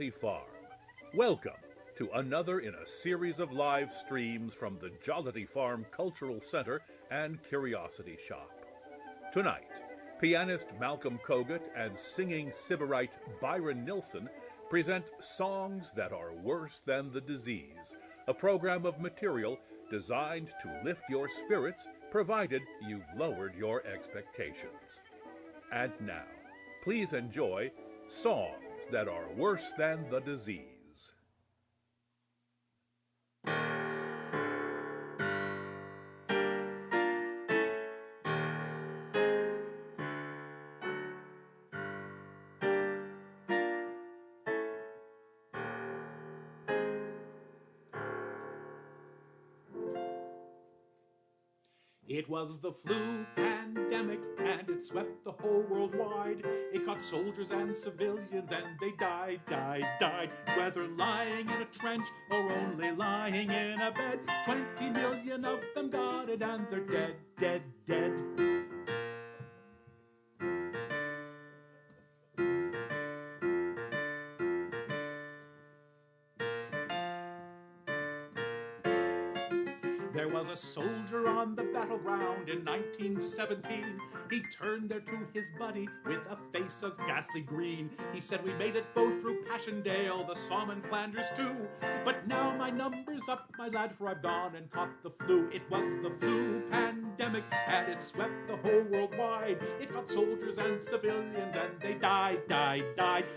Jollity Farm. Welcome to another in a series of live streams from the Jollity Farm Cultural Center and Curiosity Shop. Tonight, pianist Malcolm Kogut and singing sybarite Byron Nilsson present Songs That Are Worse Than the Disease, a program of material designed to lift your spirits, provided you've lowered your expectations. And now, please enjoy Songs That Are Worse Than the Disease. It was the flu pandemic, and it swept the whole world wide. It caught soldiers and civilians, and they died. Whether lying in a trench or only lying in a bed, 20 million of them got it, and they're dead. There was a soldier on the battleground in 1917. He turned there to his buddy with a face of ghastly green. He said, "We made it both through Passchendaele, the Somme and Flanders too. But now my number's up, my lad, for I've gone and caught the flu." It was the flu pandemic, and it swept the whole world wide. It caught soldiers and civilians, and they died.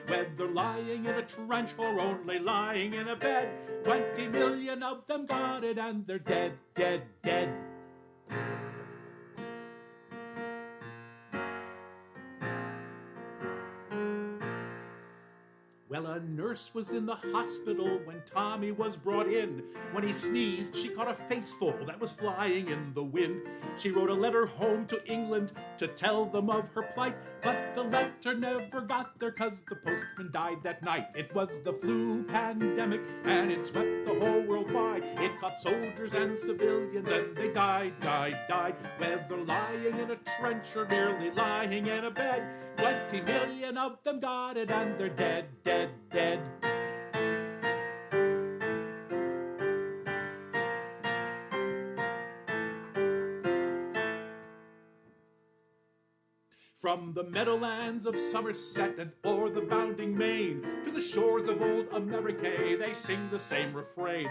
Whether lying in a trench or only lying in a bed, 20 million of them got it, and they're dead. Well, a nurse was in the hospital when Tommy was brought in. When he sneezed, she caught a faceful that was flying in the wind. She wrote a letter home to England to tell them of her plight, but the letter never got there 'cause the postman died that night. It was the flu pandemic, and it swept the whole world wide. It caught soldiers and civilians, and they died. Whether lying in a trench or merely lying in a bed, 20 million of them got it, and they're dead. From the meadowlands of Somerset and o'er the bounding main to the shores of old America, they sing the same refrain.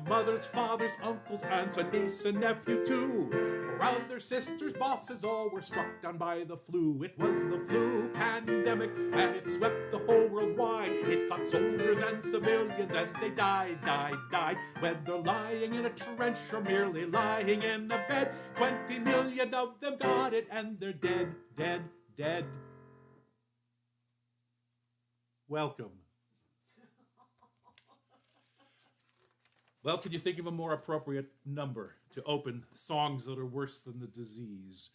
Mothers, fathers, uncles, aunts, a niece and nephew too. Brothers, sisters, bosses, all were struck down by the flu. It was the flu pandemic, and it swept the whole world wide. It caught soldiers and civilians, and they died. Whether lying in a trench or merely lying in a bed, 20 million of them got it, and they're dead. Welcome. Well, can you think of a more appropriate number to open Songs That Are Worse Than the Disease?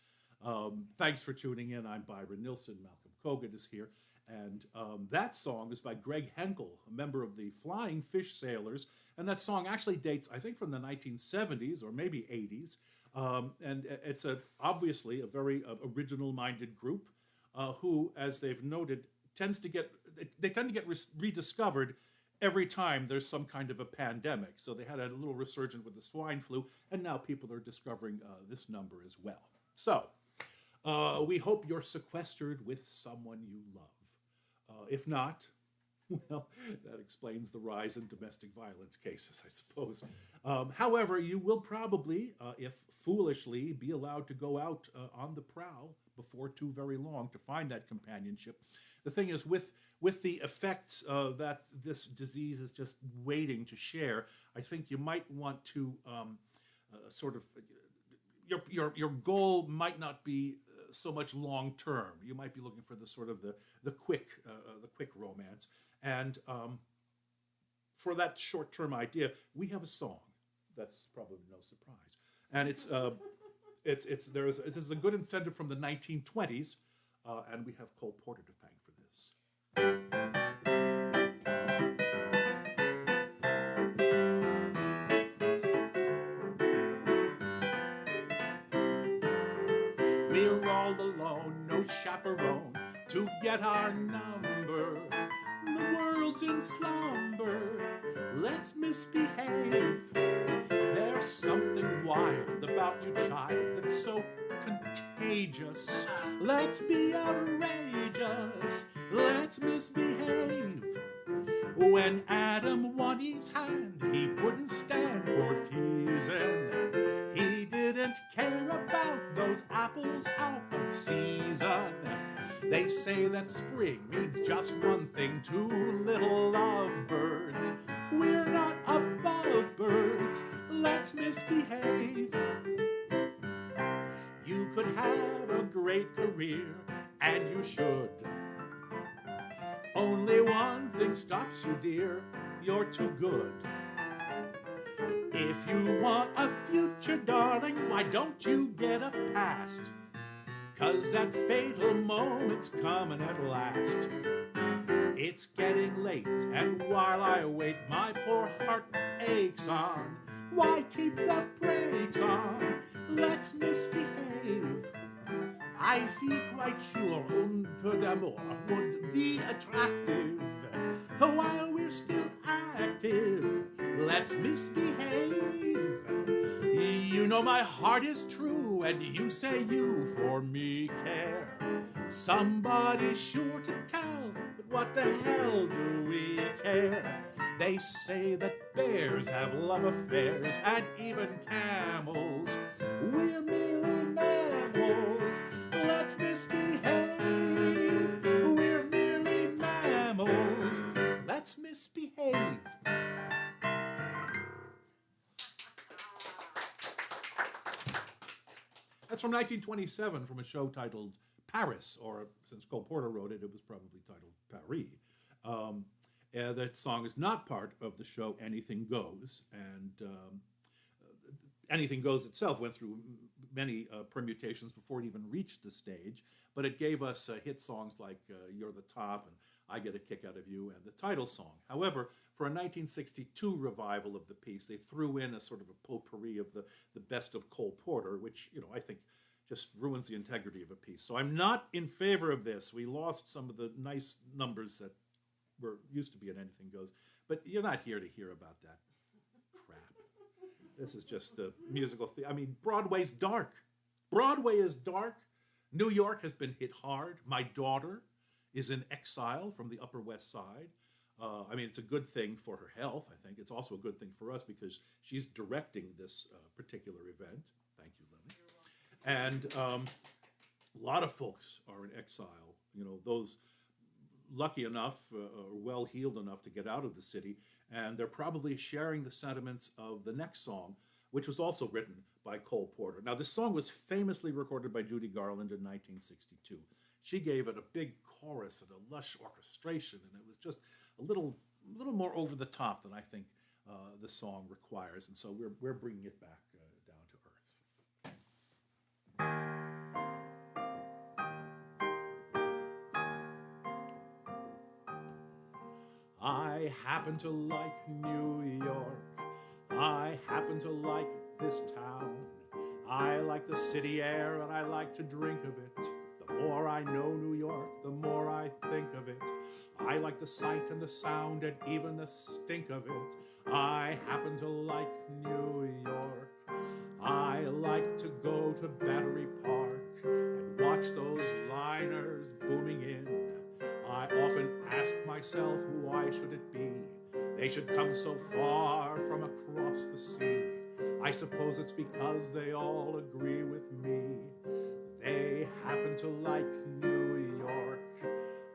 Thanks for tuning in. I'm Byron Nilsson. Malcolm Kogut is here. And that song is by Greg Henkel, a member of the Flying Fish Sailors. And that song actually dates, I think, from the 1970s or maybe 80s. And it's obviously a very original-minded group who, as they've noted, tend to get rediscovered every time there's some kind of a pandemic. So they had a little resurgence with the swine flu, and now people are discovering this number as well. So we hope you're sequestered with someone you love. If not, well, that explains the rise in domestic violence cases, I suppose. However, you will probably, if foolishly, be allowed to go out on the prowl before too very long to find that companionship. The thing is, with the effects that this disease is just waiting to share, I think you might want to your goal might not be so much long term. You might be looking for the quick romance, and for that short term idea, we have a song. That's probably no surprise, and it is a good incentive from the 1920s, and we have Cole Porter to thank for this. We're all alone, no chaperone to get our number. The world birds in slumber, let's misbehave. There's something wild about you, child, that's so contagious. Let's be outrageous, let's misbehave. When Adam won Eve's hand, he wouldn't stand for teasing. He didn't care about those apples out of season. They say that spring means just one thing to little lovebirds. We're not above birds, let's misbehave. You could have a great career, and you should. Only one thing stops you, dear, you're too good. If you want a future, darling, why don't you get a past? 'Cause that fatal moment's coming at last. It's getting late, and while I wait, my poor heart aches on. Why keep the brakes on? Let's misbehave. I feel quite sure un peu d'amour would be attractive while we're still active. Let's misbehave. You know my heart is true, and you say you for me care. Somebody's sure to tell, but what the hell do we care? They say that bears have love affairs, and even camels. We're merely mammals, let's misbehave. We're merely mammals, let's misbehave. That's from 1927, from a show titled Paris, or since Cole Porter wrote it, it was probably titled Paris. That song is not part of the show Anything Goes, and Anything Goes itself went through many permutations before it even reached the stage, but it gave us hit songs like You're the Top and I Get a Kick Out of You and the title song. However, for a 1962 revival of the piece, they threw in a sort of a potpourri of the best of Cole Porter, which, you know, I think just ruins the integrity of a piece. So I'm not in favor of this. We lost some of the nice numbers that were used to be in Anything Goes, but you're not here to hear about that crap. This is just the musical I mean, Broadway's dark. Broadway is dark. New York has been hit hard. My daughter is in exile from the Upper West Side. I mean, it's a good thing for her health, I think. It's also a good thing for us because she's directing this particular event. Thank you, Lily. And a lot of folks are in exile. You know, those lucky enough or well-heeled enough to get out of the city, and they're probably sharing the sentiments of the next song, which was also written by Cole Porter. Now, this song was famously recorded by Judy Garland in 1962. She gave it a big chorus and a lush orchestration, and it was just a little more over the top than I think the song requires, and so we're bringing it back down to earth. I happen to like New York. I happen to like this town. I like the city air and I like to drink of it. The more I know New York, the more I think of it. I like the sight and the sound and even the stink of it. I happen to like New York. I like to go to Battery Park and watch those liners booming in. I often ask myself, why should it be they should come so far from across the sea? I suppose it's because they all agree with me. They happen to like New York.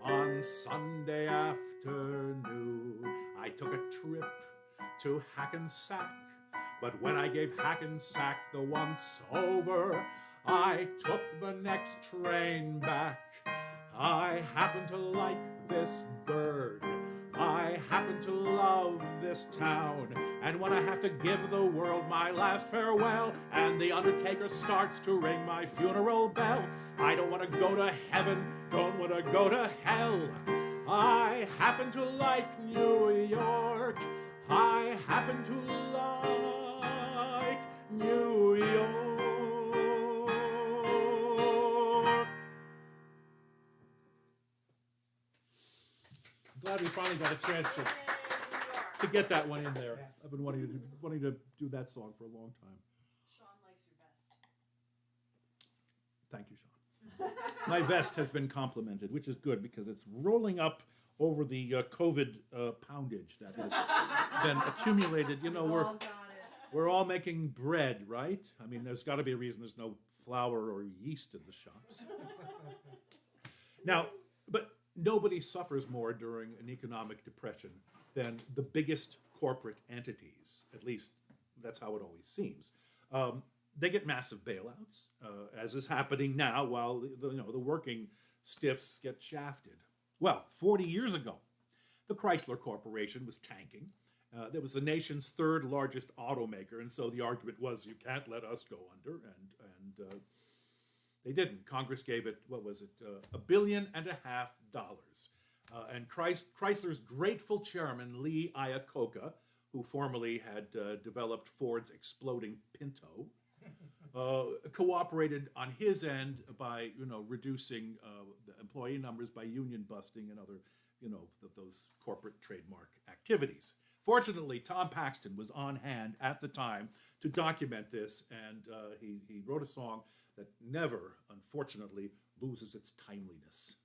On Sunday afternoon, I took a trip to Hackensack. But when I gave Hackensack the once over, I took the next train back. I happen to like this bird. I happen to love this town. And when I have to give the world my last farewell, and the undertaker starts to ring my funeral bell, I don't want to go to heaven, don't want to go to hell. I happen to like New York. I happen to like New York. Glad we finally got a chance to get that one in there. I've been wanting to do that song for a long time. Sean likes your vest. Thank you, Sean. My vest has been complimented, which is good because it's rolling up over the COVID poundage that has been accumulated. You know, we're all making bread, right? I mean, there's got to be a reason there's no flour or yeast in the shops. Now, but nobody suffers more during an economic depression than the biggest corporate entities. At least that's how it always seems. They get massive bailouts, as is happening now, while the working stiffs get shafted. Well, 40 years ago, the Chrysler Corporation was tanking. That was the nation's third largest automaker, and so the argument was, you can't let us go under, and they didn't. Congress gave it, what was it, $1.5 billion. And Chrysler's grateful chairman, Lee Iacocca, who formerly had developed Ford's exploding Pinto, cooperated on his end by, reducing the employee numbers by union busting and other, those corporate trademark activities. Fortunately, Tom Paxton was on hand at the time to document this, and he wrote a song that never, unfortunately, loses its timeliness.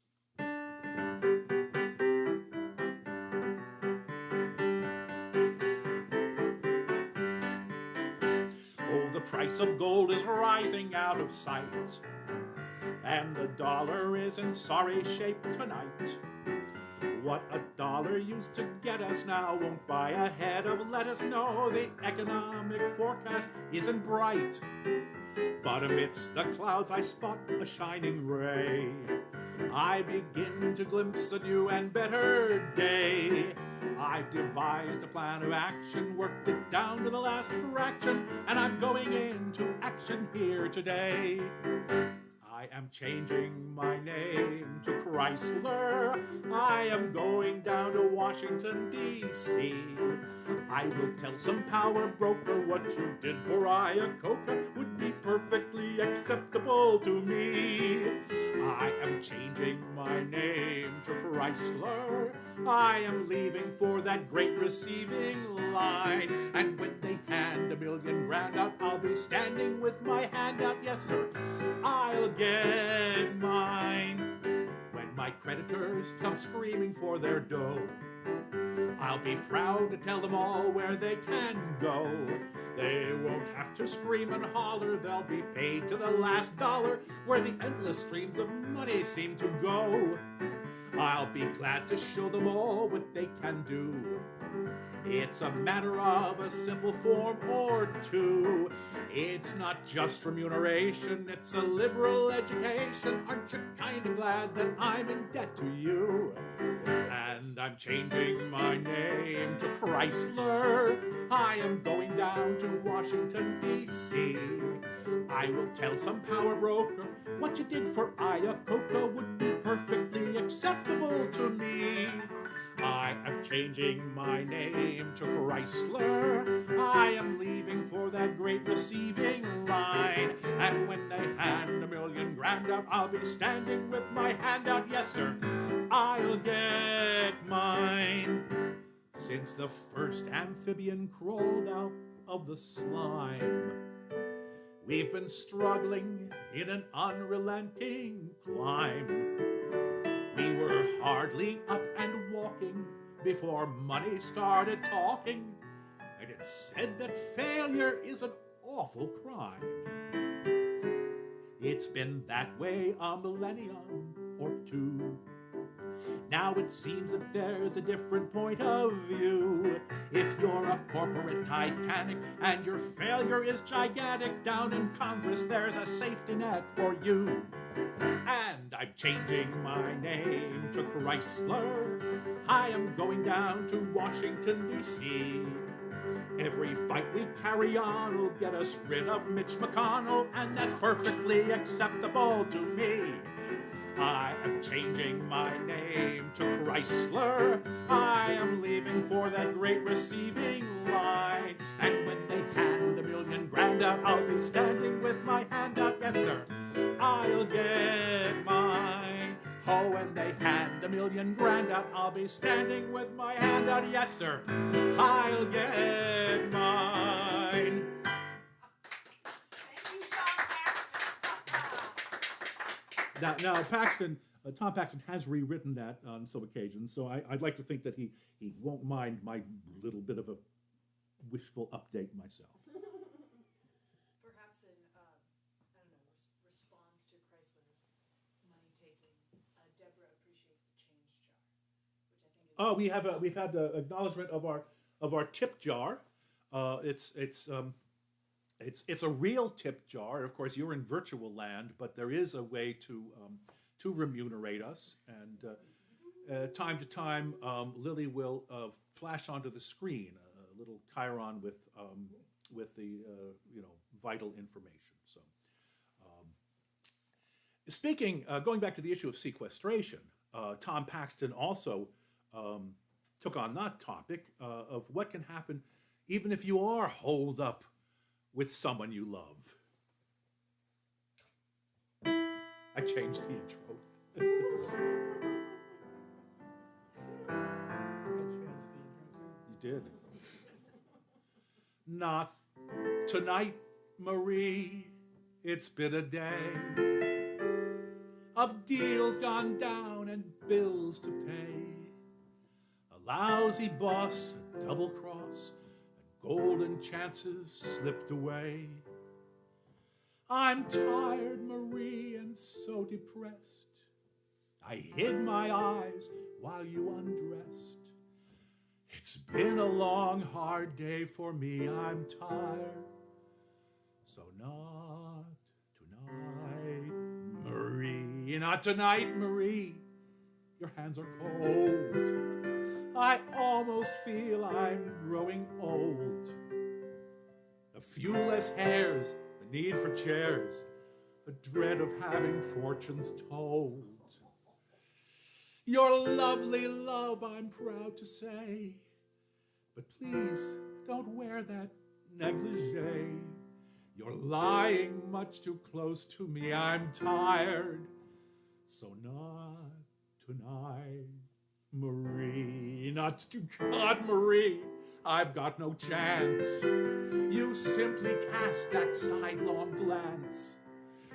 Oh, the price of gold is rising out of sight, and the dollar is in sorry shape tonight. What a dollar used to get us now won't buy a head of lettuce. No, the economic forecast isn't bright, but amidst the clouds I spot a shining ray. I begin to glimpse a new and better day. I've devised a plan of action, worked it down to the last fraction, and I'm going into action here today. I am changing my name to Chrysler. I am going down to Washington, D.C. I will tell some power broker what you did for Iacocca would be perfectly acceptable to me. I am changing my name to Chrysler. I am leaving for that great receiving line. And when they hand $1 million grand out, I'll be standing with my hand out. Yes, sir, I'll get mine. When my creditors come screaming for their dough, I'll be proud to tell them all where they can go. They won't have to scream and holler. They'll be paid to the last dollar where the endless streams of money seem to go. I'll be glad to show them all what they can do. It's a matter of a simple form or two. It's not just remuneration, it's a liberal education. Aren't you kind of glad that I'm in debt to you? And I'm changing my name to Chrysler. I am going down to Washington, D.C. I will tell some power broker what you did for Iacocca would be perfectly acceptable to me. I am changing my name to Chrysler. I am leaving for that great receiving line. And when they hand $1 million grand out, I'll be standing with my hand out. Yes, sir, I'll get mine. Since the first amphibian crawled out of the slime, we've been struggling in an unrelenting climb. We were hardly up and walking before money started talking, and it said that failure is an awful crime. It's been that way a millennium or two. Now it seems that there's a different point of view. If you're a corporate Titanic and your failure is gigantic, down in Congress there's a safety net for you. And I'm changing my name to Chrysler. I am going down to Washington, D.C. Every fight we carry on will get us rid of Mitch McConnell, and that's perfectly acceptable to me. I am changing my name to Chrysler. I am leaving for that great receiving line. And when they hand $1 million grand out, I'll be standing with my hand out. Yes, sir, I'll get mine. Oh, when they hand $1,000,000 grand out, I'll be standing with my hand out. Yes, sir, I'll get mine. Thank you, Sean Paxton. Now Tom Paxton has rewritten that on some occasions, so I'd like to think that he won't mind my little bit of a wishful update myself. Perhaps in, I don't know, response to Chrysler's money taking, Deborah appreciates the change jar, which I think is. Oh, we've had the acknowledgement of our tip jar. It's a real tip jar. Of course, you're in virtual land, but there is a way to remunerate us. And time to time, Lily will flash onto the screen a little chyron with the vital information. So, going back to the issue of sequestration, Tom Paxton also took on that topic of what can happen even if you are holed up with someone you love. I changed the intro. You did. Not tonight, Marie. It's been a day of deals gone down and bills to pay. A lousy boss, a double cross, and golden chances slipped away. I'm tired, Marie, and so depressed. I hid my eyes while you undressed. It's been a long, hard day for me. I'm tired. So not tonight, Marie. Not tonight, Marie. Your hands are cold. I almost feel I'm growing old. A few less hairs, a need for chairs, a dread of having fortunes told. You're lovely, love, I'm proud to say, but please don't wear that negligee. You're lying much too close to me. I'm tired, so not tonight, Marie. Not to God, Marie, I've got no chance. You simply cast that sidelong glance.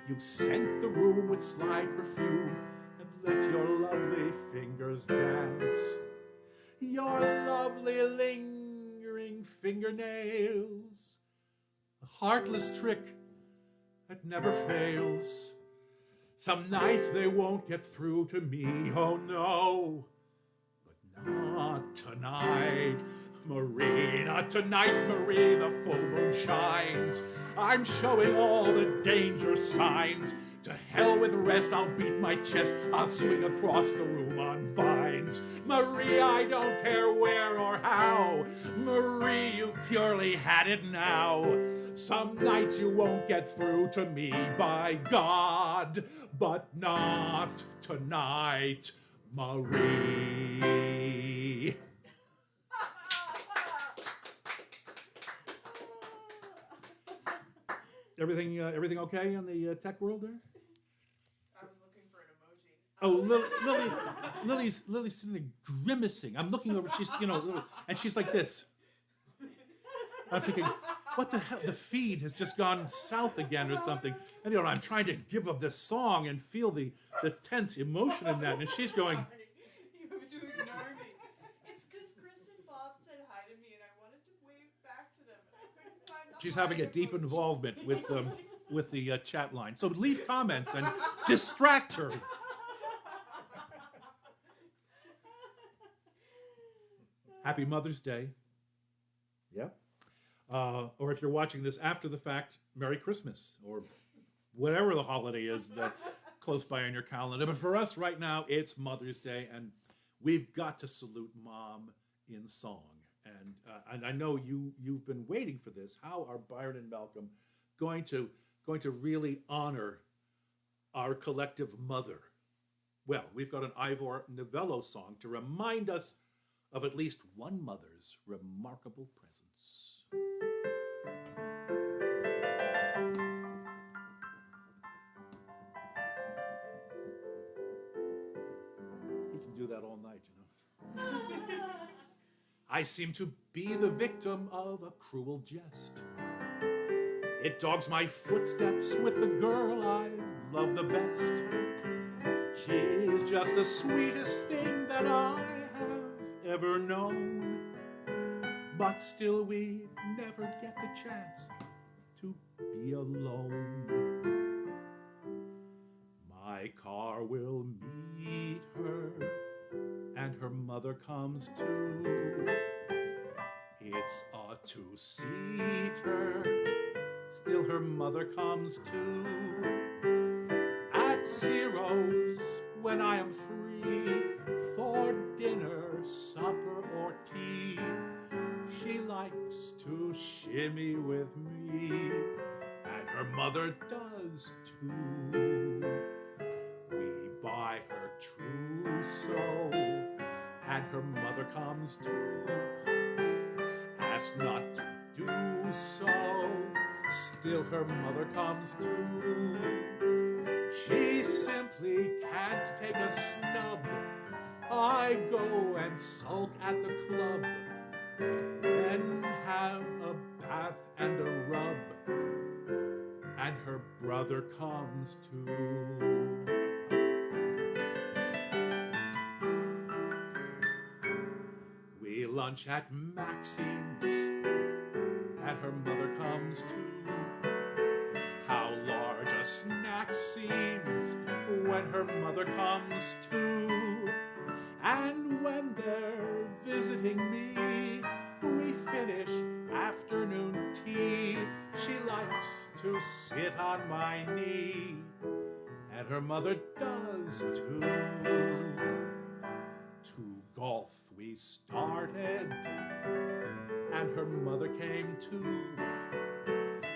You scent the room with sly perfume and let your lovely fingers dance. Your lovely lingering fingernails, a heartless trick that never fails. Some night they won't get through to me, oh no. But not tonight, Marie. Not tonight, Marie, the full moon shines. I'm showing all the danger signs. To hell with rest, I'll beat my chest. I'll swing across the room on vines. Marie, I don't care where or how. Marie, you've purely had it now. Some night you won't get through to me, by God. But not tonight, Marie. Everything okay in the tech world there? I was looking for an emoji. Oh, Lily's sitting there grimacing. I'm looking over. She's and she's like this. I'm thinking, what the hell? The feed has just gone south again or something. And I'm trying to give up this song and feel the tense emotion in that, and she's going. You have to ignore me. It's because Chris and Bob said hi to me, and I wanted to wave back to them, and I couldn't find the She's having a deep emoji. involvement with the chat line. So leave comments and distract her. Happy Mother's Day. Yeah. Or if you're watching this after the fact, Merry Christmas, or whatever the holiday is that close by on your calendar. But for us right now, it's Mother's Day, and we've got to salute Mom in song. And I know you've been waiting for this. How are Byron and Malcolm going to really honor our collective mother? Well, we've got an Ivor Novello song to remind us of at least one mother's remarkable presence. that all night, you know. I seem to be the victim of a cruel jest. It dogs my footsteps with the girl I love the best. She's just the sweetest thing that I have ever known. But still we never get the chance to be alone. My car will meet her, and her mother comes too. It's a two-seater, still her mother comes too. At Ciro's, when I am free, for dinner, supper, or tea, she likes to shimmy with me, and her mother does too. We buy her trousseau, and her mother comes too. Ask not to do so, still her mother comes too. She simply can't take a snub. I go and sulk at the club, then have a bath and a rub, and her brother comes too. We lunch at Maxim's, and her mother comes too. How large a snack seems when her mother comes too. And when they're visiting me, we finish afternoon tea. She likes to sit on my knee, and her mother does too. To golf we started, and her mother came too.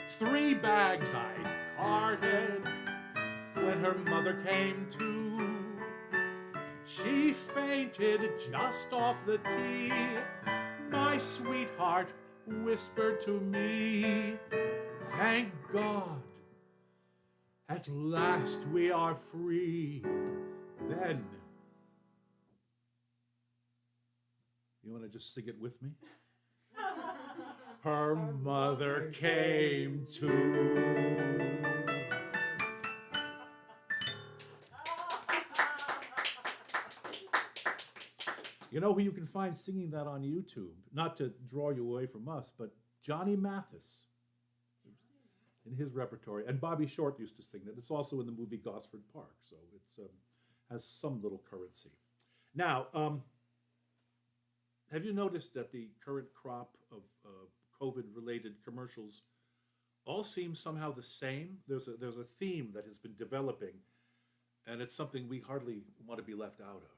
3 bags I carted when her mother came too. She fainted just off the tee. My sweetheart whispered to me, "Thank God, at last we are free." Then, you want to just sing it with me? Her mother came too. You know who you can find singing that on YouTube? Not to draw you away from us, but Johnny Mathis in his repertory. And Bobby Short used to sing that. It's also in the movie Gosford Park, so it has some little currency. Now, have you noticed that the current crop of COVID-related commercials all seem somehow the same? There's a theme that has been developing, and it's something we hardly want to be left out of.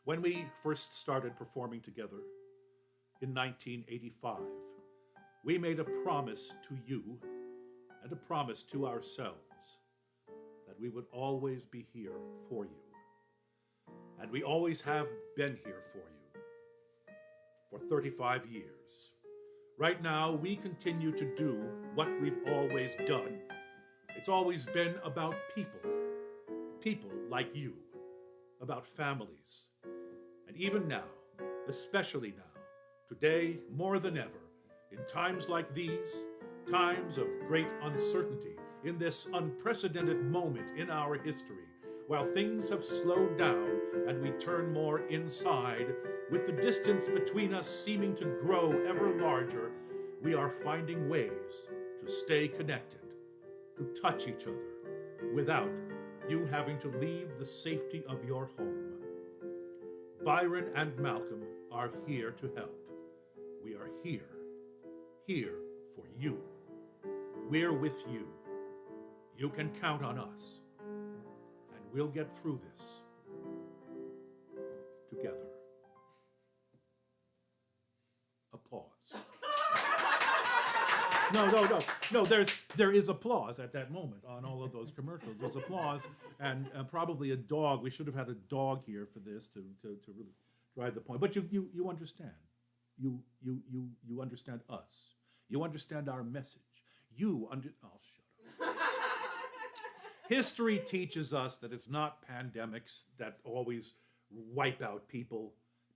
When we first started performing together in 1985, we made a promise to you and a promise to ourselves that we would always be here for you. And we always have been here for you for 35 years. Right now, we continue to do what we've always done. It's always been about people, people like you, about families. And even now, especially now, today more than ever, in times like these, times of great uncertainty, in this unprecedented moment in our history, while things have slowed down and we turn more inside, with the distance between us seeming to grow ever larger, we are finding ways to stay connected, to touch each other, without you having to leave the safety of your home. Byron and Malcolm are here to help. We are here for you. We're with you. You can count on us. And we'll get through this together. Applause. No, there is applause at that moment on all of those commercials. There's applause and probably a dog. We should have had a dog here for this to really drive the point. But you understand. you understand us. You understand our message. Oh, shut up. History teaches us that it's not pandemics that always wipe out people.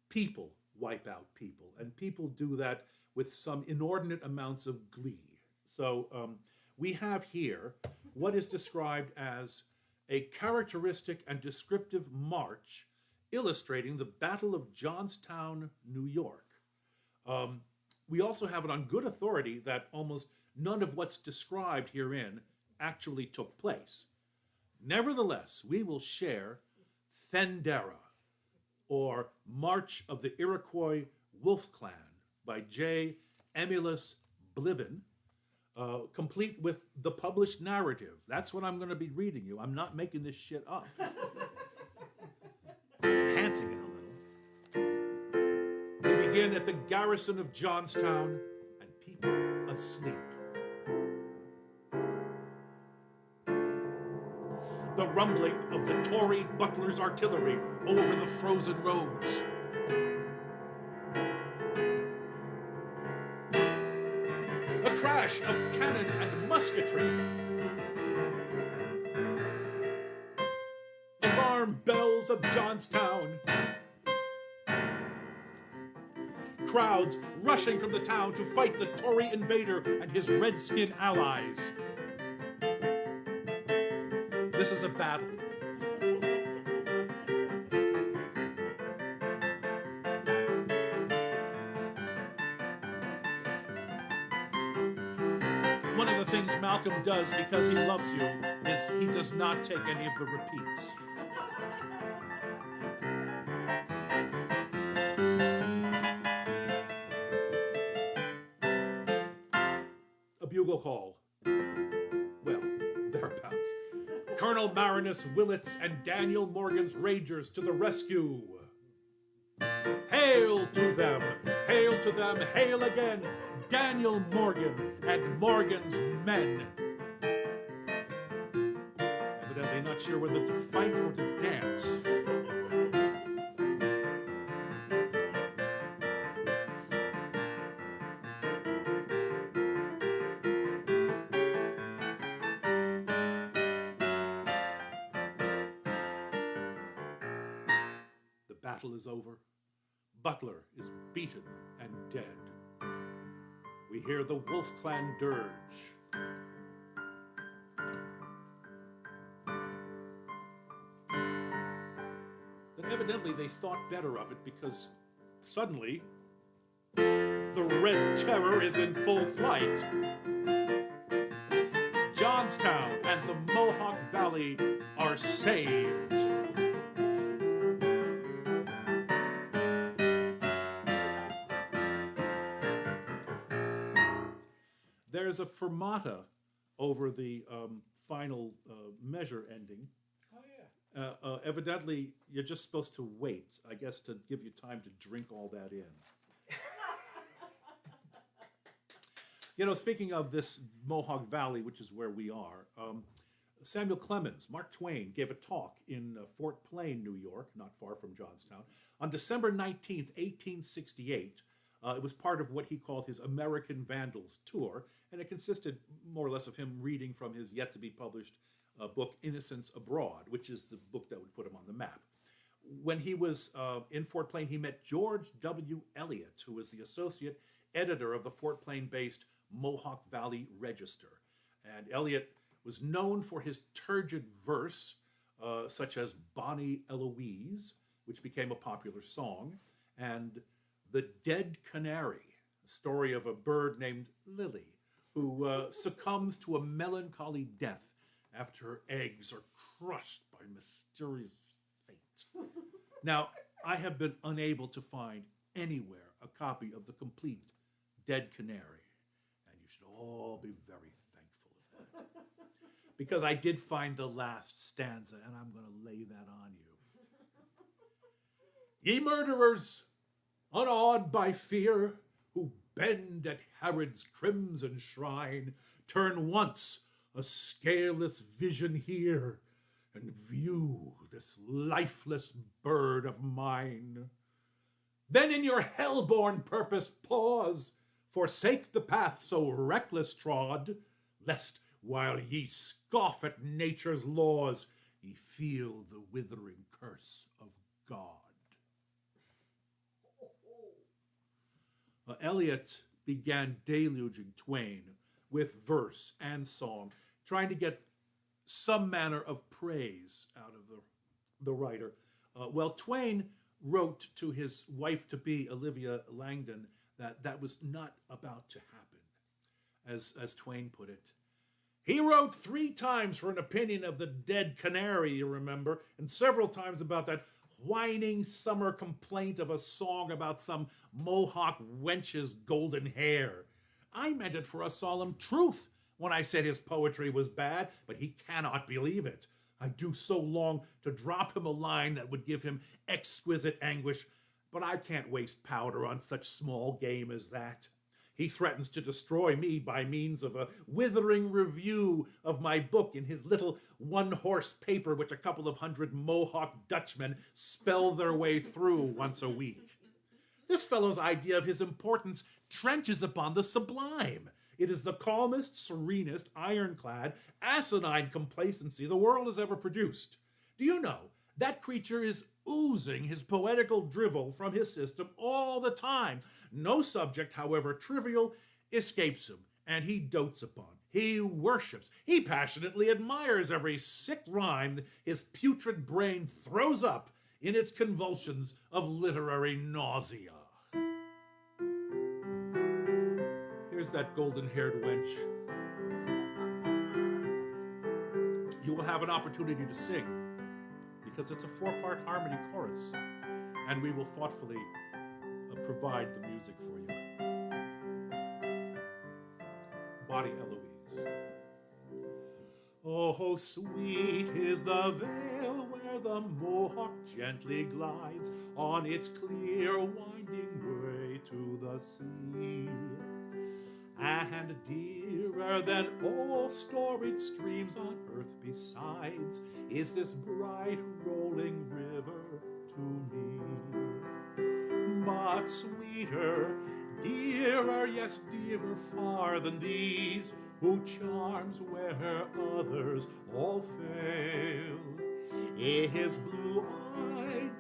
People wipe out people, and people do that with some inordinate amounts of glee. So we have here what is described as a characteristic and descriptive march illustrating the Battle of Johnstown, New York. We also have it on good authority that almost none of what's described herein actually took place. Nevertheless, we will share Thendera, or March of the Iroquois Wolf Clan by J. Emilus Bliven, complete with the published narrative. That's what I'm going to be reading you. I'm not making this shit up. Enhancing it a little. We begin at the garrison of Johnstown and people asleep. The rumbling of the Tory Butler's artillery over the frozen roads. The crash of cannon and musketry. Alarm bells of Johnstown. Crowds rushing from the town to fight the Tory invader and his redskin allies. This is a battle. One of the things Malcolm does because he loves you is he does not take any of the repeats. A bugle call. Well, thereabouts. Colonel Marinus Willits and Daniel Morgan's Rangers to the rescue. Hail to them, hail again, Daniel Morgan and Morgan's men. Evidently not sure whether to fight or to dance. Battle is over. Butler is beaten and dead. We hear the Wolf Clan dirge. But evidently they thought better of it because suddenly the Red Terror is in full flight. Johnstown and the Mohawk Valley are saved. There's a fermata over the final measure ending. Oh, yeah. Evidently, you're just supposed to wait, I guess, to give you time to drink all that in. You know, speaking of this Mohawk Valley, which is where we are, Samuel Clemens, Mark Twain, gave a talk in Fort Plain, New York, not far from Johnstown, on December 19th, 1868. It was part of what he called his American Vandals tour, and it consisted more or less of him reading from his yet-to-be-published book, Innocents Abroad, which is the book that would put him on the map. When he was in Fort Plain, he met George W. Eliot, who was the associate editor of the Fort Plain-based Mohawk Valley Register. And Eliot was known for his turgid verse, such as Bonnie Eloise, which became a popular song, and The Dead Canary, a story of a bird named Lily, who succumbs to a melancholy death after her eggs are crushed by mysterious fate. Now, I have been unable to find anywhere a copy of the complete Dead Canary, and you should all be very thankful of that. Because I did find the last stanza, and I'm going to lay that on you. Ye murderers, unawed by fear, who bend at Herod's crimson shrine, turn once a scaleless vision here, and view this lifeless bird of mine. Then in your hell-born purpose pause, forsake the path so reckless trod, lest while ye scoff at nature's laws, ye feel the withering curse of God. Eliot began deluging Twain with verse and song, trying to get some manner of praise out of the writer. Well, Twain wrote to his wife-to-be, Olivia Langdon, that was not about to happen, as Twain put it. He wrote 3 times for an opinion of the dead canary, you remember, and several times about that whining summer complaint of a song about some Mohawk wench's golden hair. I meant it for a solemn truth when I said his poetry was bad, but he cannot believe it. I do so long to drop him a line that would give him exquisite anguish, but I can't waste powder on such small game as that. He threatens to destroy me by means of a withering review of my book in his little one-horse paper which a couple of hundred Mohawk Dutchmen spell their way through once a week. This fellow's idea of his importance trenches upon the sublime. It is the calmest, serenest, ironclad, asinine complacency the world has ever produced. Do you know, that creature is oozing his poetical drivel from his system all the time. No subject, however trivial, escapes him, and he dotes upon. He worships. He passionately admires every sick rhyme his putrid brain throws up in its convulsions of literary nausea. Here's that golden-haired wench. You will have an opportunity to sing, because it's a 4-part harmony chorus, and we will thoughtfully provide the music for you. Body Eloise. Oh, sweet is the vale where the Mohawk gently glides on its clear winding way to the sea. And dearer than all storied streams on earth besides is this bright rolling river to me. But sweeter, dearer, yes, dearer far than these, who charms where others all fail, is blue-eyed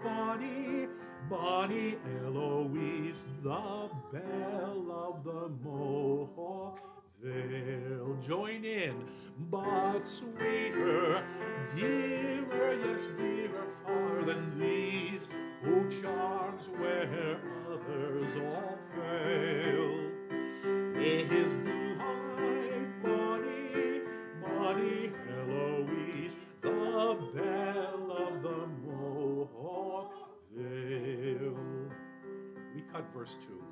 Bonnie Eloise, the belle of the Mohawk Vale. Join in. But sweeter, dearer, yes, dearer far than these, who charms where others all fail, is blue-eyed Bonnie Eloise, the belle of the Mohawk Vale. We cut verse 2.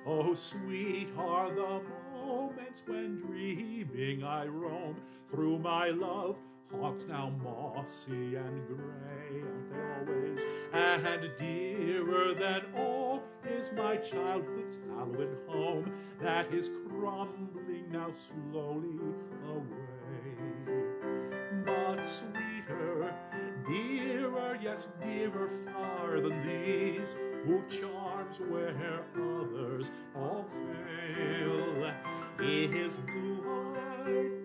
Oh, sweet are the moments when dreaming I roam through my love haunts now mossy and gray, aren't they always? And dearer than all is my childhood's hallowed home that is crumbling now slowly away. But sweeter, dearer, yes, dearer far than these, who charms where others all fail, is blue-eyed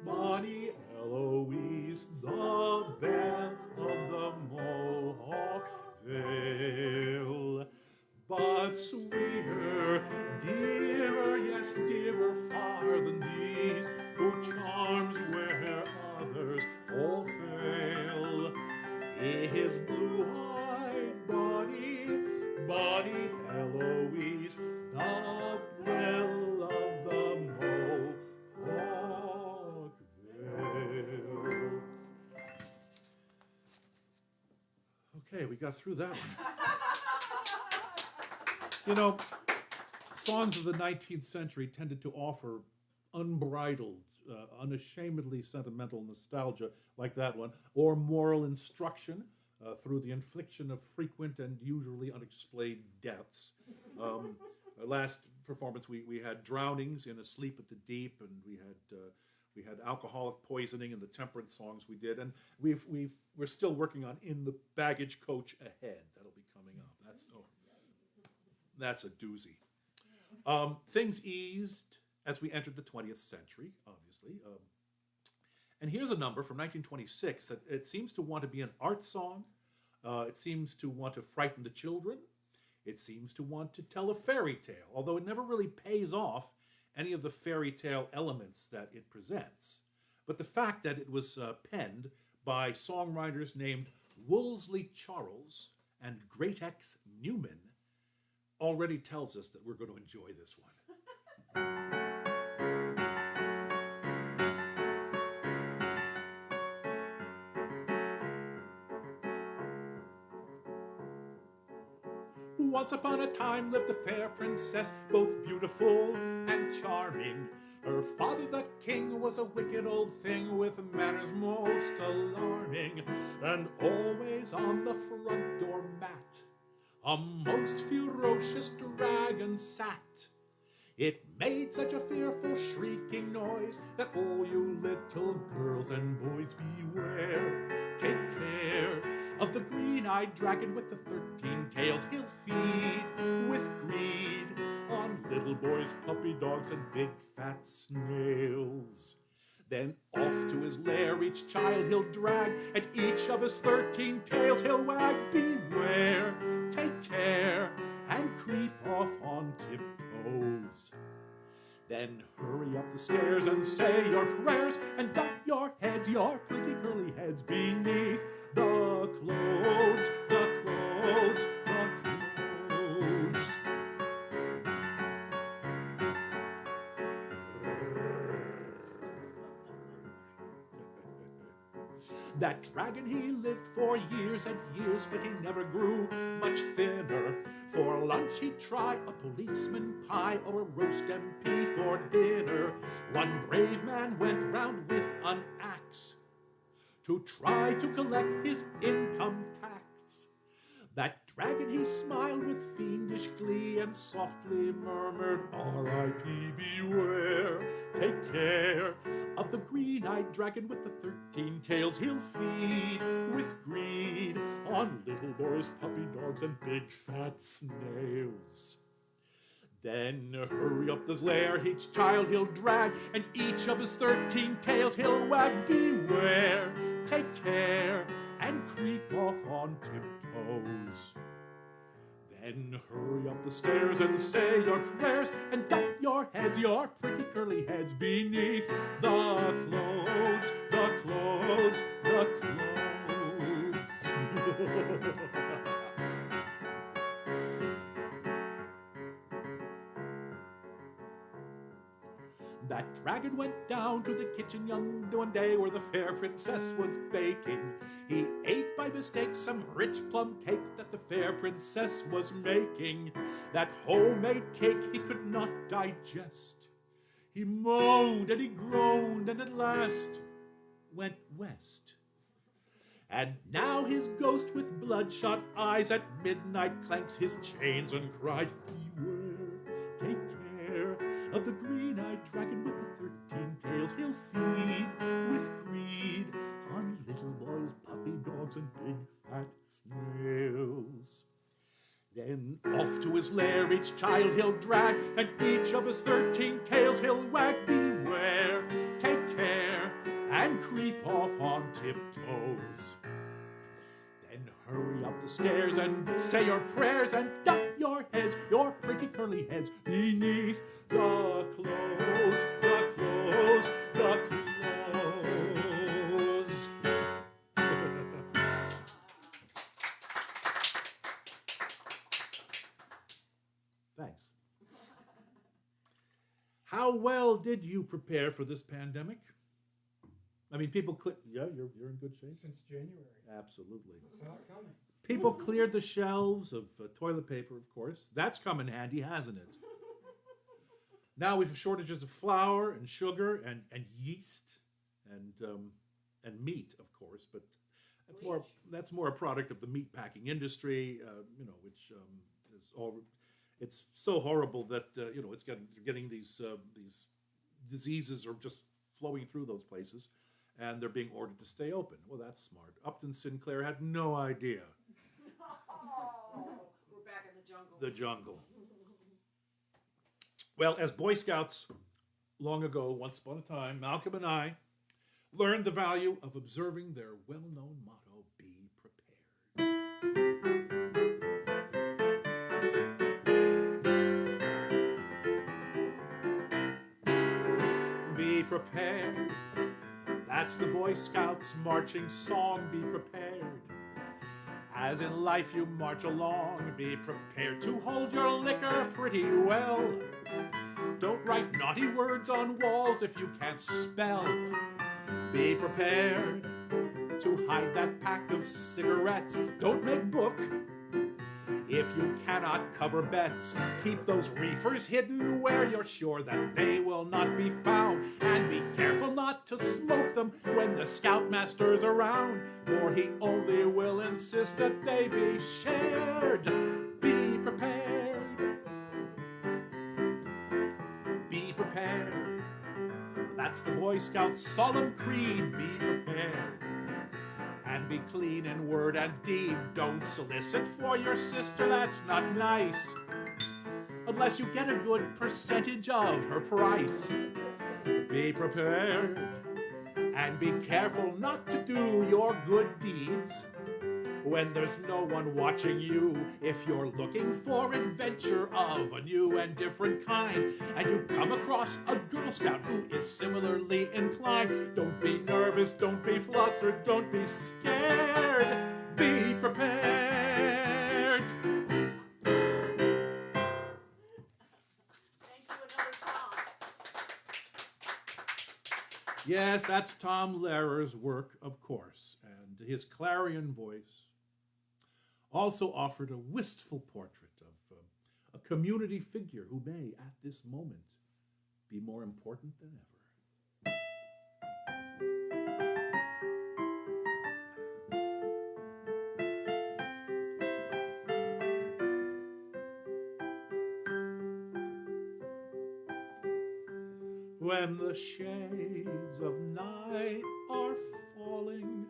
Bonnie Eloise, the belle of the Mohawk Vale. But sweeter, dearer, yes, dearer far than these, who charms where others all fail, is blue-eyed Bonnie Eloise, the belle of the Mohawk Vale. Okay, we got through that one. You know, songs of the 19th century tended to offer unbridled, unashamedly sentimental nostalgia like that one, or moral instruction through the infliction of frequent and usually unexplained deaths. Last performance, we had drownings in Asleep at the Deep, and we had We had alcoholic poisoning in the temperance songs we did, and we're still working on In the Baggage Coach Ahead. That'll be coming up. That's a doozy. Things eased as we entered the 20th century, obviously. And here's a number from 1926 that it seems to want to be an art song. It seems to want to frighten the children. It seems to want to tell a fairy tale, although it never really pays off any of the fairy tale elements that it presents. But the fact that it was penned by songwriters named Wolseley Charles and Great X Newman already tells us that we're going to enjoy this one. Once upon a time lived a fair princess, both beautiful and charming. Her father, the king, was a wicked old thing with manners most alarming. And always on the front door mat a most ferocious dragon sat. It made such a fearful shrieking noise that all you little girls and boys beware. Take care of the green-eyed dragon with the 13 tails. He'll feed with greed on little boys, puppy dogs, and big fat snails. Then off to his lair each child he'll drag, and each of his 13 tails he'll wag. Beware, take care, and creep off on tiptoes. Then hurry up the stairs and say your prayers, and dot your heads, your pretty curly heads, beneath the clothes, the clothes, the clothes. That dragon, he lived for years and years, but he never grew much thinner. For lunch he'd try a policeman pie or a roast MP for dinner. One brave man went round with an axe to try to collect his income tax. That dragon, he smiled with fiendish glee and softly murmured, R.I.P. beware, take care of the green-eyed dragon with the 13 tails. He'll feed with greed on little boys, puppy dogs, and big fat snails. Then hurry up his lair, each child he'll drag, and each of his 13 tails he'll wag. Beware, take care, and creep off on tiptoes. Then hurry up the stairs and say your prayers, and dot your heads, your pretty curly heads, beneath the clothes, the clothes, the clothes. That dragon went down to the kitchen one day where the fair princess was baking. He ate by mistake some rich plum cake that the fair princess was making. That homemade cake he could not digest. He moaned and he groaned and at last went west. And now his ghost with bloodshot eyes at midnight clanks his chains and cries, beware, take care of the green-eyed dragon with the 13 tails. He'll feed with greed on little boys, puppy dogs, and big fat snails. Then off to his lair each child he'll drag, and each of his 13 tails he'll wag. Beware, take care, and creep off on tiptoes. Then hurry up the stairs and say your prayers, and dot your heads, your pretty curly heads, beneath the clothes, the clothes, the clothes. Thanks. How well did you prepare for this pandemic? I mean, people yeah, you're in good shape? Since January. Absolutely. I saw it coming. People cleared the shelves of toilet paper, of course. That's come in handy, hasn't it? Now we have shortages of flour and sugar and yeast and meat, of course, but that's more a product of the meat packing industry, which is all. It's so horrible that you're getting these diseases are just flowing through those places, and they're being ordered to stay open. Well, that's smart. Upton Sinclair had no idea. Oh, we're back in the jungle. The jungle. Well, as Boy Scouts long ago, once upon a time, Malcolm and I learned the value of observing their well-known motto, be prepared. Be prepared. That's the Boy Scouts marching song, be prepared. As in life you march along, be prepared to hold your liquor pretty well. Don't write naughty words on walls if you can't spell. Be prepared to hide that pack of cigarettes. Don't make book if you cannot cover bets. Keep those reefers hidden where you're sure that they will not be found. And be careful not to smoke them when the scoutmaster's around, for he only will insist that they be shared. Be prepared. Be prepared. That's the Boy Scout's solemn creed. Be prepared. And be clean in word and deed. Don't solicit for your sister, that's not nice, unless you get a good percentage of her price. Be prepared, and be careful not to do your good deeds when there's no one watching you. If you're looking for adventure of a new and different kind, and you come across a Girl Scout who is similarly inclined, don't be nervous, don't be flustered, don't be scared. Be prepared. Thank you, another Tom. Yes, that's Tom Lehrer's work, of course, and his clarion voice also offered a wistful portrait of a community figure who may, at this moment, be more important than ever. When the shades of night are falling,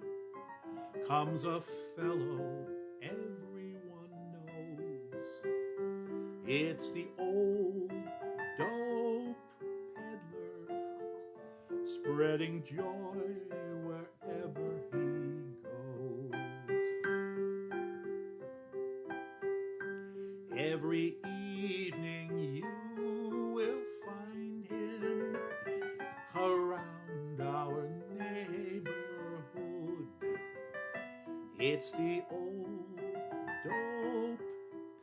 comes a fellow everyone knows. It's the old dope peddler, spreading joy wherever he goes. Every evening you will find him around our neighborhood. It's the old dope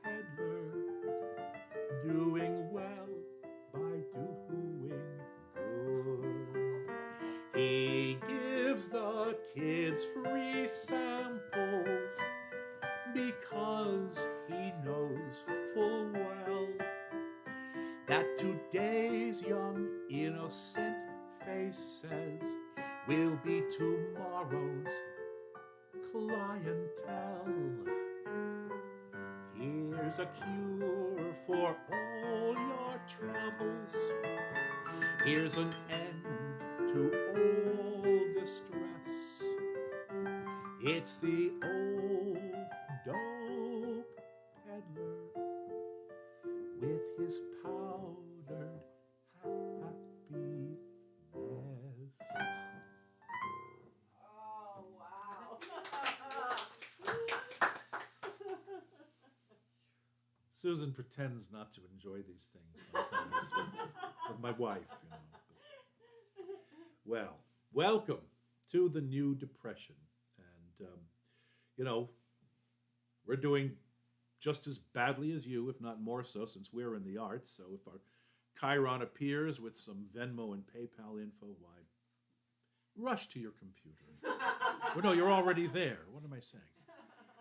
peddler, doing well by doing good. He gives the kids free samples because he knows full well that today's young innocent faces will be tomorrow's clientele. Here's a cure for all your troubles. Here's an end to all distress. It's the old dope peddler with his powdered happiness. Oh, wow. Susan pretends not to enjoy these things sometimes with my wife, you know. Well, welcome to the New Depression. And, you know, we're doing just as badly as you, if not more so, since we're in the arts. So if our Chiron appears with some Venmo and PayPal info, why, rush to your computer. Well, no, you're already there. What am I saying?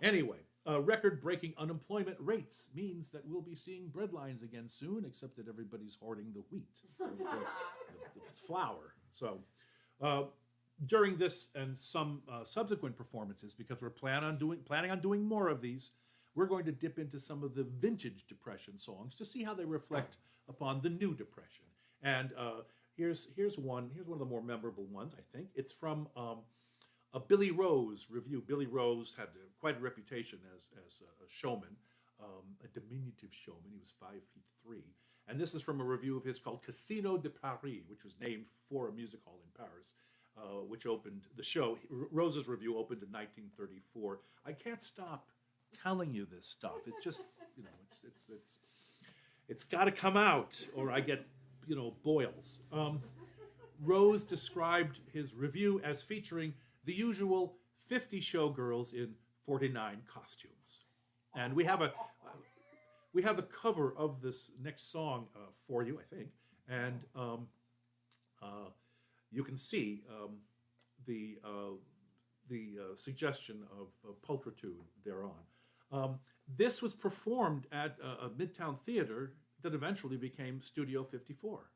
Anyway, record-breaking unemployment rates means that we'll be seeing bread lines again soon, except that everybody's hoarding the wheat, the flour. So during this and some subsequent performances, because we're planning on doing more of these, we're going to dip into some of the vintage Depression songs to see how they reflect upon the new Depression. And Here's one. Here's one of the more memorable ones, I think. It's from a Billy Rose review. Billy Rose had quite a reputation as a showman, a diminutive showman. He was 5'3". And this is from a review of his called Casino de Paris, which was named for a music hall in Paris, which opened the show. Rose's review opened in 1934. I can't stop telling you this stuff. It's just, it's got to come out, or I get, boils. Rose described his review as featuring the usual 50 showgirls in 49 costumes. And we have a cover of this next song for you, I think, and you can see the suggestion of pulchritude thereon. This was performed at a Midtown theater that eventually became Studio 54.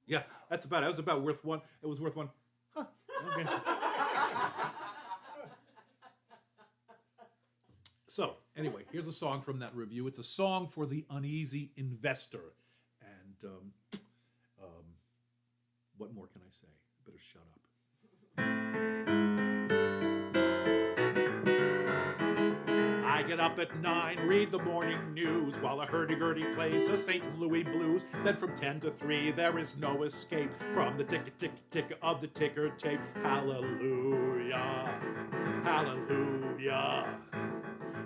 Yeah, that's about it. It was about worth one. It was worth one. Huh. Okay. So, anyway, here's a song from that review. It's a song for the uneasy investor. And what more can I say? Better shut up. I get up at 9, read the morning news, while a hurdy-gurdy plays a St. Louis blues. Then from 10 to 3, there is no escape from the tick of the ticker tape. Hallelujah, hallelujah.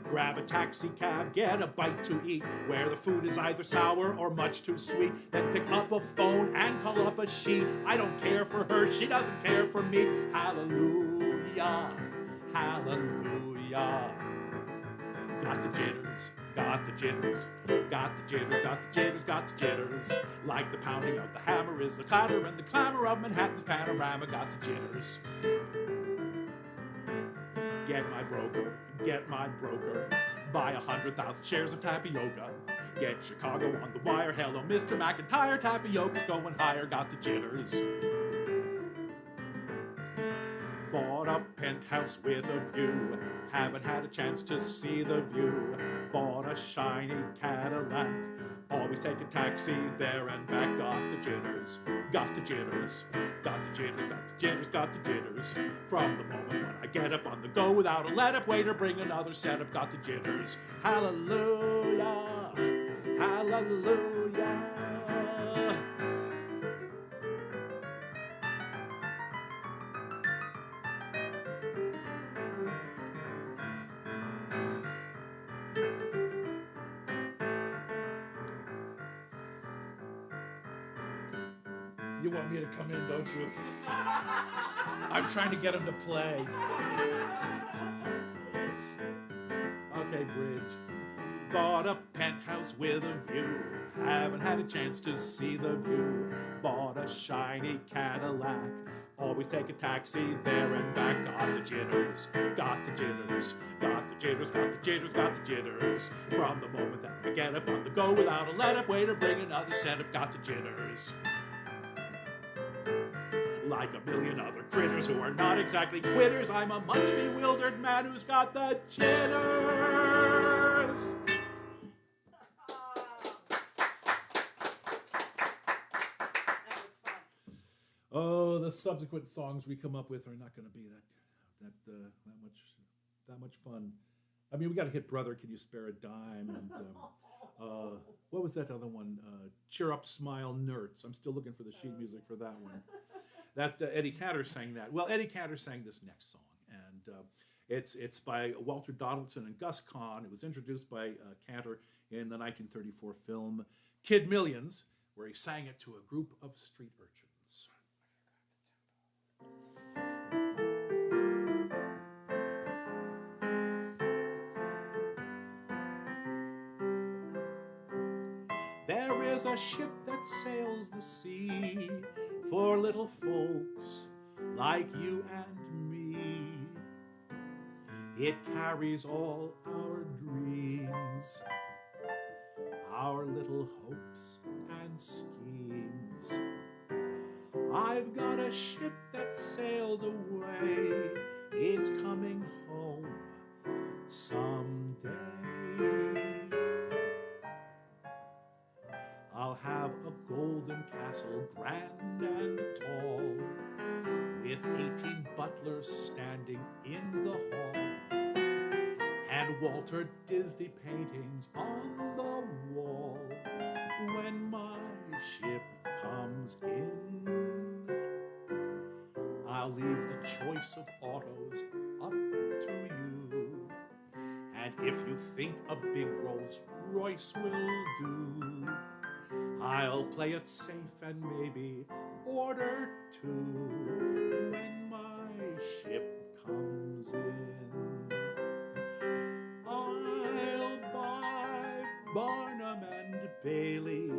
Grab a taxi cab, get a bite to eat, where the food is either sour or much too sweet. Then pick up a phone and call up a she. I don't care for her, she doesn't care for me. Hallelujah, hallelujah. Got the jitters, got the jitters, got the jitters, got the jitters, got the jitters. Like the pounding of the hammer is the clatter and the clamor of Manhattan's panorama. Got the jitters. Get my broker, buy 100,000 shares of tapioca. Get Chicago on the wire, hello Mr. McIntyre, tapioca going higher, got the jitters. Bought a penthouse with a view, haven't had a chance to see the view. Bought a shiny Cadillac, always take a taxi there and back. Got the jitters, got the jitters, got the jitters, got the jitters, got the jitters. From the moment when I get up on the go without a let-up, waiter bring another setup. Got the jitters. Hallelujah, hallelujah. You want me to come in, don't you? I'm trying to get him to play. Okay, bridge. Bought a penthouse with a view, haven't had a chance to see the view. Bought a shiny Cadillac, always take a taxi there and back. Got the jitters, got the jitters, got the jitters, got the jitters, got the jitters. From the moment that I get up on the go without a let-up, waiter bring another setup. Got the jitters. Like a million other critters who are not exactly quitters, I'm a much bewildered man who's got the jitters. That was fun. Oh, the subsequent songs we come up with are not going to be that much fun. I mean, we got to hit "Brother, Can You Spare a Dime?" and what was that other one? "Cheer Up, Smile, Nerds." I'm still looking for the sheet music for that one. That Eddie Cantor sang that. Well, Eddie Cantor sang this next song, and it's by Walter Donaldson and Gus Kahn. It was introduced by Cantor in the 1934 film Kid Millions, where he sang it to a group of street urchins. There is a ship that sails the sea for little folks like you and me. It carries all our dreams, our little hopes and schemes. I've got a ship that sailed away, it's coming home someday. I'll have a golden castle, grand and tall, with 18 butlers standing in the hall, and Walter Disney paintings on the wall. When my ship comes in, I'll leave the choice of autos up to you. And if you think a big Rolls Royce will do, I'll play it safe and maybe order two when my ship comes in. I'll buy Barnum and Bailey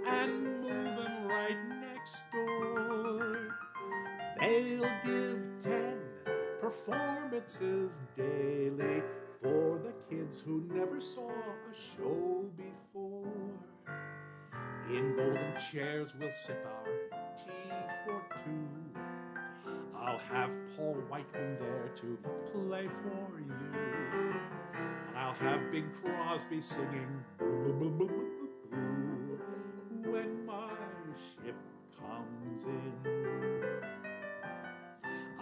and move them right next door. They'll give 10 performances daily for the kids who never saw a show before. In golden chairs we'll sip our tea for two. I'll have Paul Whiteman there to play for you. I'll have Bing Crosby singing boo, boo, boo, boo, boo, boo, when my ship comes in.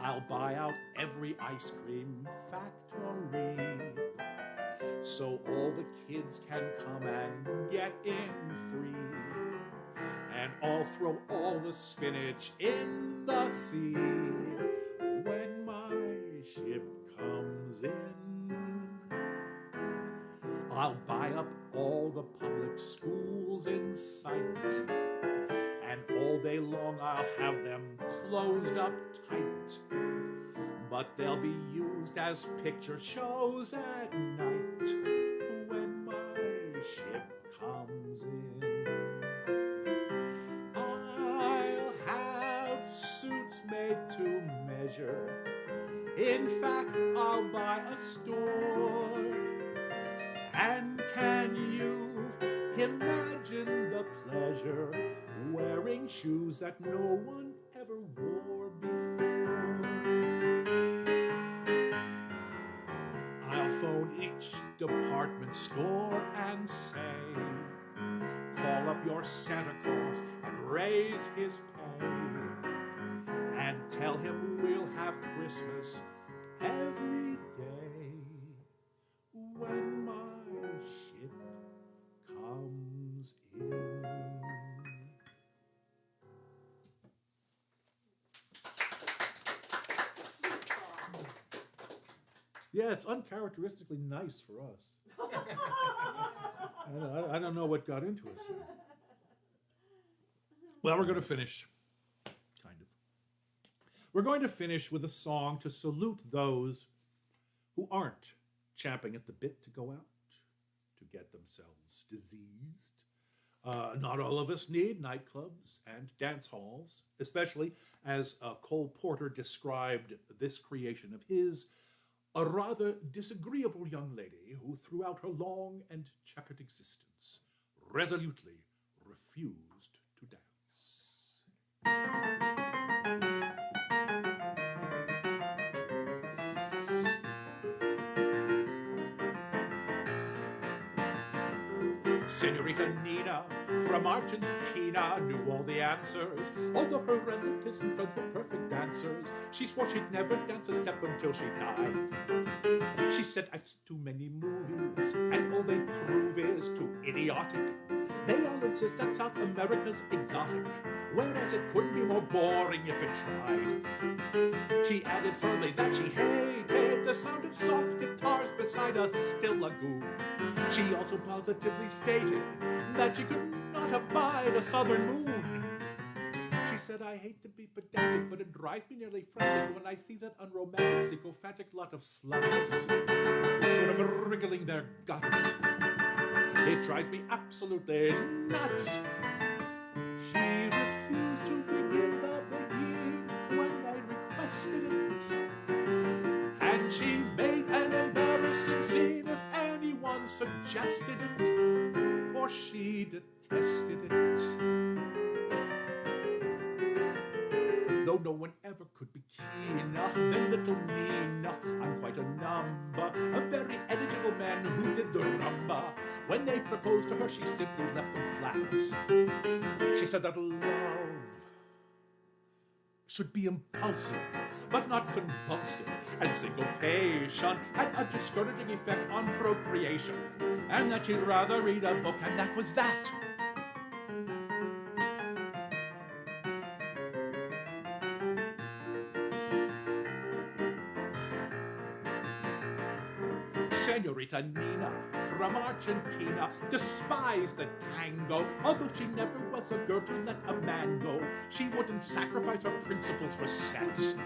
I'll buy out every ice cream factory so all the kids can come and get in free. And I'll throw all the spinach in the sea when my ship comes in. I'll buy up all the public schools in sight, and all day long I'll have them closed up tight. But they'll be used as picture shows at night when my ship comes in. I'll have suits made to measure. In fact, I'll buy a store. And can you imagine the pleasure wearing shoes that no one ever wore before? I'll phone each department store and say, call up your Santa Claus and raise his pay, and tell him we'll have Christmas every day when my ship comes in. It's a sweet song. Yeah, it's uncharacteristically nice for us. I don't know what got into us here. Well, we're going to finish, kind of. We're going to finish with a song to salute those who aren't champing at the bit to go out, to get themselves diseased. Not all of us need nightclubs and dance halls, especially as Cole Porter described this creation of his, a rather disagreeable young lady who throughout her long and checkered existence resolutely refused to dance. Senorita Nina from Argentina knew all the answers. Although her relatives and friends were perfect dancers, she swore she'd never dance a step until she died. She said, I've seen too many movies, and all they prove is too idiotic. They all insist that South America's exotic, whereas it couldn't be more boring if it tried. She added firmly that she hated the sound of soft guitars beside a still lagoon. She also positively stated that she could not abide a southern moon. She said, I hate to be pedantic, but it drives me nearly frantic when I see that unromantic, sycophantic lot of sluts sort of wriggling their guts. It drives me absolutely nuts. She refused to begin the beginning when they requested it. And she made an embarrassing scene if anyone suggested it, for she detested it. Though no one ever could bikina, then little Nina, I'm quite a number, a very eligible man who did the rumba. When they proposed to her, she simply left them flat. She said that love should be impulsive, but not convulsive, and syncopation had a discouraging effect on procreation, and that she'd rather read a book, and that was that. Senorita Nina from Argentina despised the tango, although she never was a girl to let a man go. She wouldn't sacrifice her principles for sex.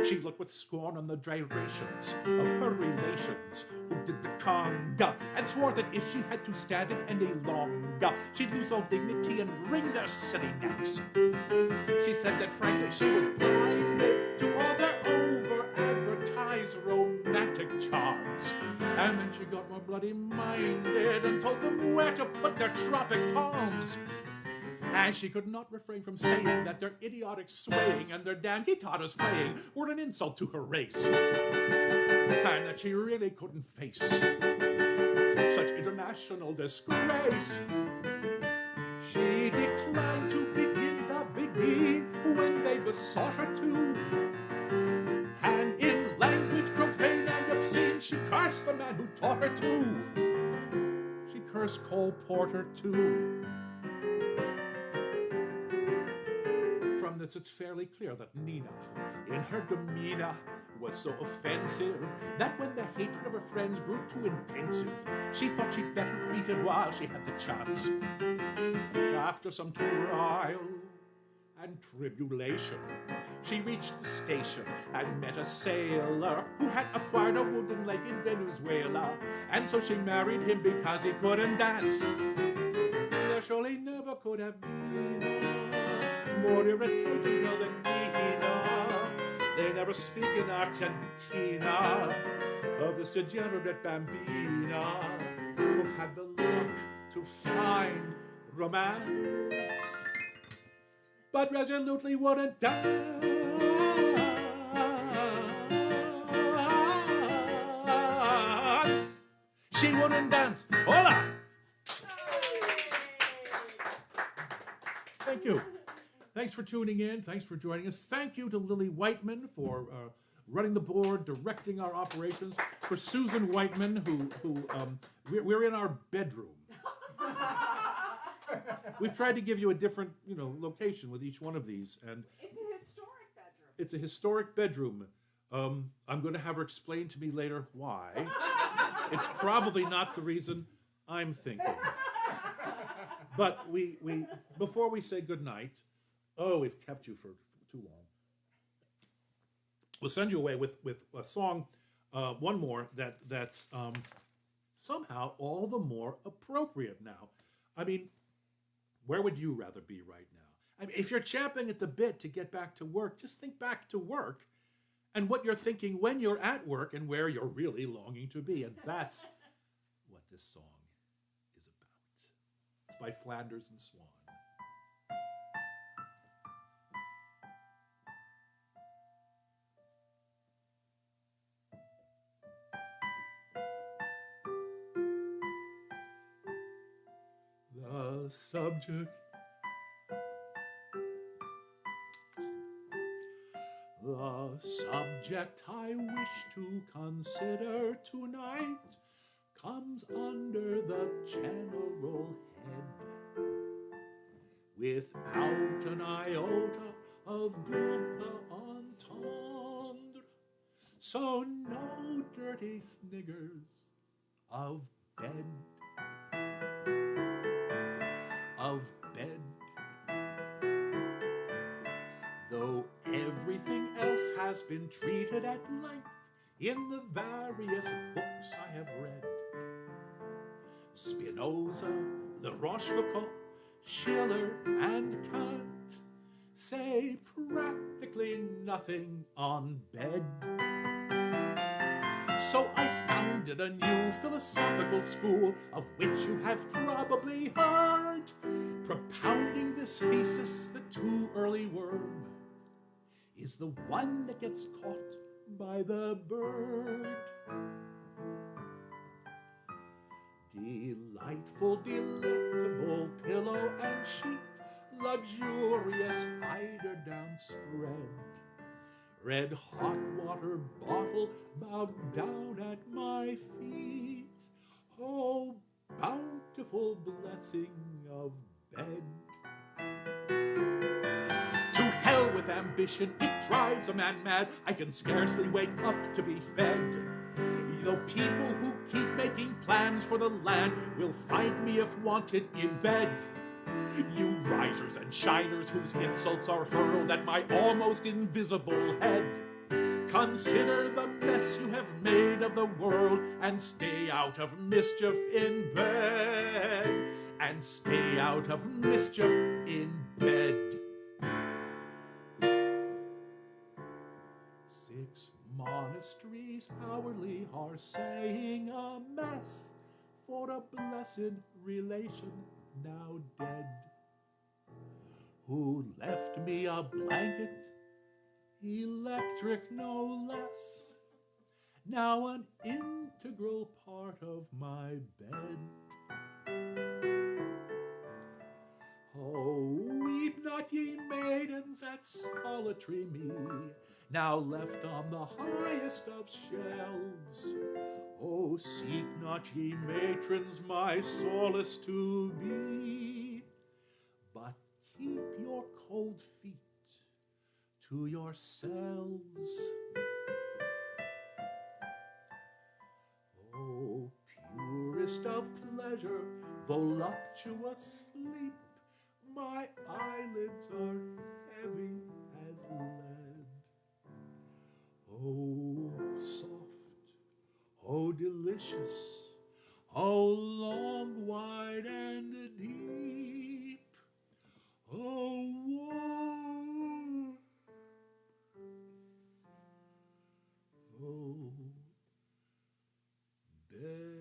She looked with scorn on the gyrations of her relations who did the conga, and swore that if she had to stand it any longer, she'd lose all dignity and wring their silly necks. She said that frankly she was blinded to all their over-advertised romantic charms. And then she got more bloody minded and told them where to put their tropic palms. And she could not refrain from saying that their idiotic swaying and their damn guitars playing were an insult to her race. And that she really couldn't face such international disgrace. She declined to begin the beguine when they besought her to. And in language profane and obscene, she cursed the man who taught her to. She cursed Cole Porter too. From this it's fairly clear that Nina, in her demeanor, was so offensive that when the hatred of her friends grew too intensive, she thought she'd better beat it while she had the chance. After some trial and tribulation, she reached the station and met a sailor who had acquired a wooden leg in Venezuela, and so she married him because he couldn't dance. There surely never could have been a more irritating girl than Nina. They never speak in Argentina of this degenerate bambina who had the luck to find romance, but resolutely wouldn't dance. She wouldn't dance. Hola! Thank you. Thanks for tuning in. Thanks for joining us. Thank you to Lily Whiteman for running the board, directing our operations. For Susan Whiteman, we're in our bedroom. We've tried to give you a different, location with each one of these, and It's a historic bedroom. it's a historic bedroom. I'm going to have her explain to me later why. It's probably not the reason I'm thinking. But we before we say goodnight, we've kept you for too long. We'll send you away with a song, one more that's somehow all the more appropriate now. I mean, where would you rather be right now? I mean, if you're champing at the bit to get back to work, just think back to work and what you're thinking when you're at work and where you're really longing to be. And that's what this song is about. It's by Flanders and Swan. The subject I wish to consider tonight comes under the general head, without an iota of double entendre. So no dirty sniggers of bed. Though everything else has been treated at length in the various books I have read. Spinoza, La Rochefoucauld, Schiller, and Kant say practically nothing on bed. So I founded a new philosophical school, of which you have probably heard, propounding this thesis, the too early worm is the one that gets caught by the bird. Delightful, delectable pillow and sheet, luxurious eiderdown spread. Red hot water bottle bowed down at my feet. Oh, bountiful blessing of bed. To hell with ambition, it drives a man mad. I can scarcely wake up to be fed. Though people who keep making plans for the land will find me if wanted in bed. You risers and shiners whose insults are hurled at my almost invisible head, consider the mess you have made of the world and stay out of mischief in bed. And stay out of mischief in bed. 6 monasteries hourly are saying a mass for a blessed relation now dead, who left me a blanket, electric no less, now an integral part of my bed. Oh, weep not ye maidens at solitary me, now left on the highest of shelves. Oh, seek not ye matrons my solace to be, but keep your cold feet to yourselves. Oh, purest of pleasure, voluptuous sleep, my eyelids are heavy as lead. Oh, soft, oh, delicious, oh, long, wide, and deep, oh, warm, oh, bed.